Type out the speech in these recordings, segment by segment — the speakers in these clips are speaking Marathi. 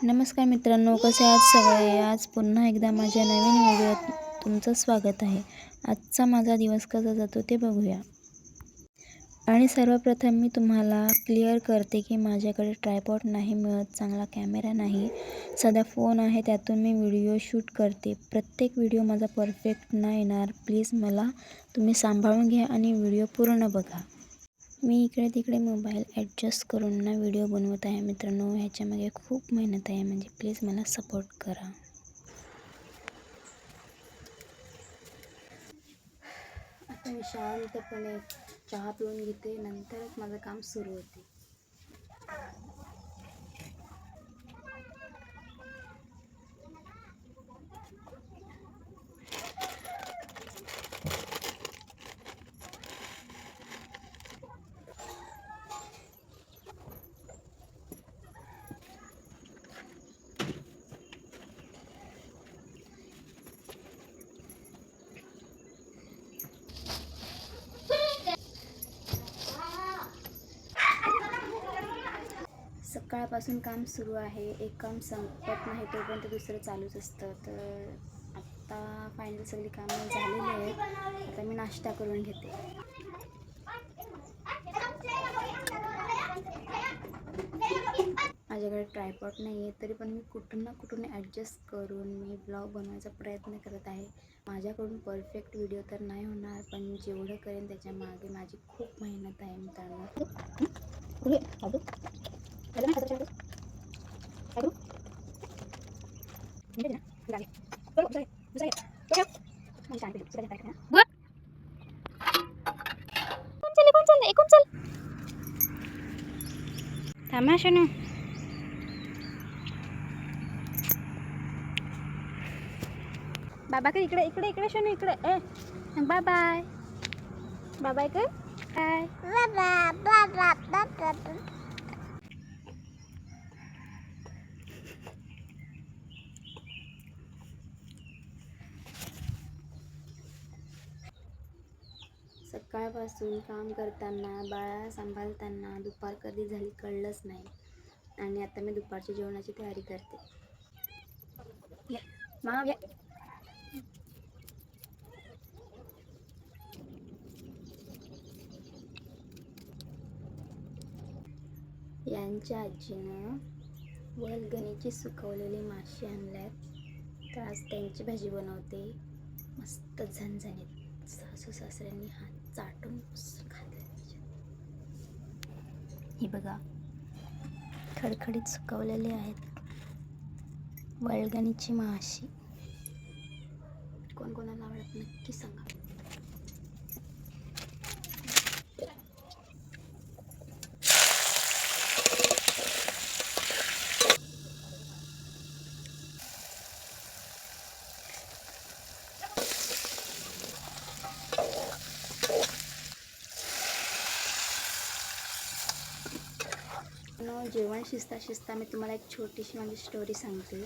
नमस्कार मित्रांनो, कसे आहात सगळे. आज पुन्हा एकदा माझ्या नवीन व्हिडिओत तुमचं स्वागत आहे. आजचा माझा दिवस कसा जातो ते बघूया. आणि सर्वप्रथम मी तुम्हाला क्लिअर करते की माझ्याकडे ट्रायपॉड नाही मिळत, चांगला कॅमेरा नाही, साधा फोन आहे, त्यातून मी व्हिडिओ शूट करते. प्रत्येक व्हिडिओ माझा परफेक्ट नाही येणार, प्लीज मला तुम्ही सांभाळून घ्या आणि व्हिडिओ पूर्ण बघा. मी इकडे तिकडे मोबाईल ॲडजस्ट करून ना व्हिडिओ बनवत आहे मित्रांनो. ह्याच्यामागे खूप मेहनत आहे, म्हणजे प्लीज मला सपोर्ट करा. आता मी शांतपणे चहा पिऊन घेते, नंतरच माझं काम सुरू होते. सकाळपासून काम सुरू आहे, एक काम संपत नाही तोपर्यंत दुसरं चालूच असतं. तर आत्ता फायनल सगळी कामं झालेली आहेत. आता मी नाश्ता करून घेते. माझ्याकडे ट्रायपॉड नाही आहे, तरी पण मी कुठून ना कुठून ॲडजस्ट करून मी ब्लॉग बनवायचा प्रयत्न करत आहे. माझ्याकडून परफेक्ट व्हिडिओ तर नाही होणार, पण जेवढं करेन त्याच्या मागे माझी खूप मेहनत आहे मित्रांनो. थांबा शनू. बाबा कर इकडे इकडे इकडे शनू इकडे. बाय बाय बाय बाय कर. बाय. सकाळपासून काम करताना, बाळा सांभाळताना दुपार कधी झाली कळलंच नाही. आणि आता मी दुपारच्या जेवणाची तयारी करते. यांच्या आजीनं वलगणीची सुकवलेली माशी आणल्यात, तर आज त्यांची भाजी बनवते. मस्त झणझणीत. सासू सासऱ्यांनी हात चाटून खाते. ही बघा, खडखडीत सुकवलेले आहेत वलगणीची माशी. कोण कोणाला आवडत नक्की सांगा. जेवण शिजता मी तुम्हाला एक छोटीशी माझी स्टोरी सांगते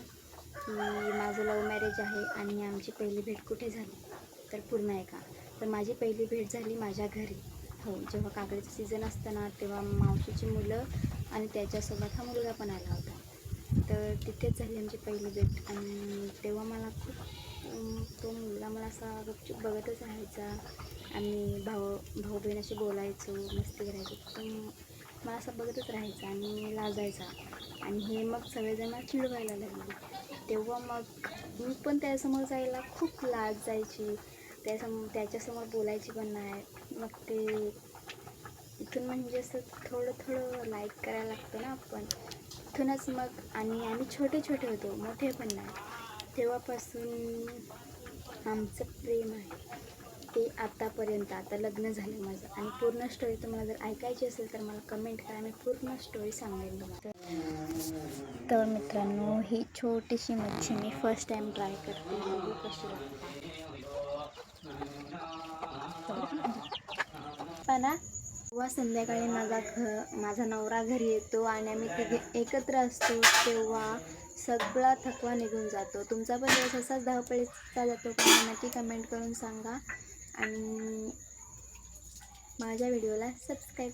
की माझं लव्ह मॅरेज आहे आणि आमची पहिली भेट कुठे झाली तर पूर्ण आहे का. तर माझी पहिली भेट झाली माझ्या घरी. हो, जेव्हा काकडीचं सीझन असतं ना, तेव्हा मावशीची मुलं आणि त्याच्यासोबत हा मुलगा पण आला होता. तर तिथेच झाली आमची पहिली भेट. आणि तेव्हा मला खूप तो मुलगा मला असा गपचूप बघतच राहायचा. आम्ही भाऊ बहीण अशी बोलायचो, मस्ती करायचो. पण मला असं बघतच राहायचं आणि मी लाजायचा. आणि हे मग सगळेजण चिडवायला लागले. तेव्हा मग मी पण त्याच्यासमोर जायला खूप लाज जायची. त्याच्यासमोर बोलायची पण नाही. मग ते इथून म्हणजे असं थोडं लाईक करायला लागतं ना आपण, इथूनच मग. आणि आम्ही छोटे होतो, मोठे पण नाही. तेव्हापासून आमचं प्रेम आहे ते आतापर्यंत. आता लग्न झालं माझं. आणि पूर्ण स्टोरी तुम्हाला जर ऐकायची असेल तर मला कमेंट करा, मी पूर्ण स्टोरी सांगेन तुम्हाला. तर मित्रांनो, ही छोटीशी मच्छी मी फर्स्ट टाईम ट्राय करते, बघू कशी लागते. तेव्हा संध्याकाळी माझा नवरा घरी येतो आणि आम्ही तिघे एकत्र असतो, तेव्हा सगळा थकवा निघून जातो. तुमचा पण दिवस असाच धावपळीचा जातो का, नक्की कमेंट करून सांगा. आणि माझ्या व्हिडिओला सबस्क्राईब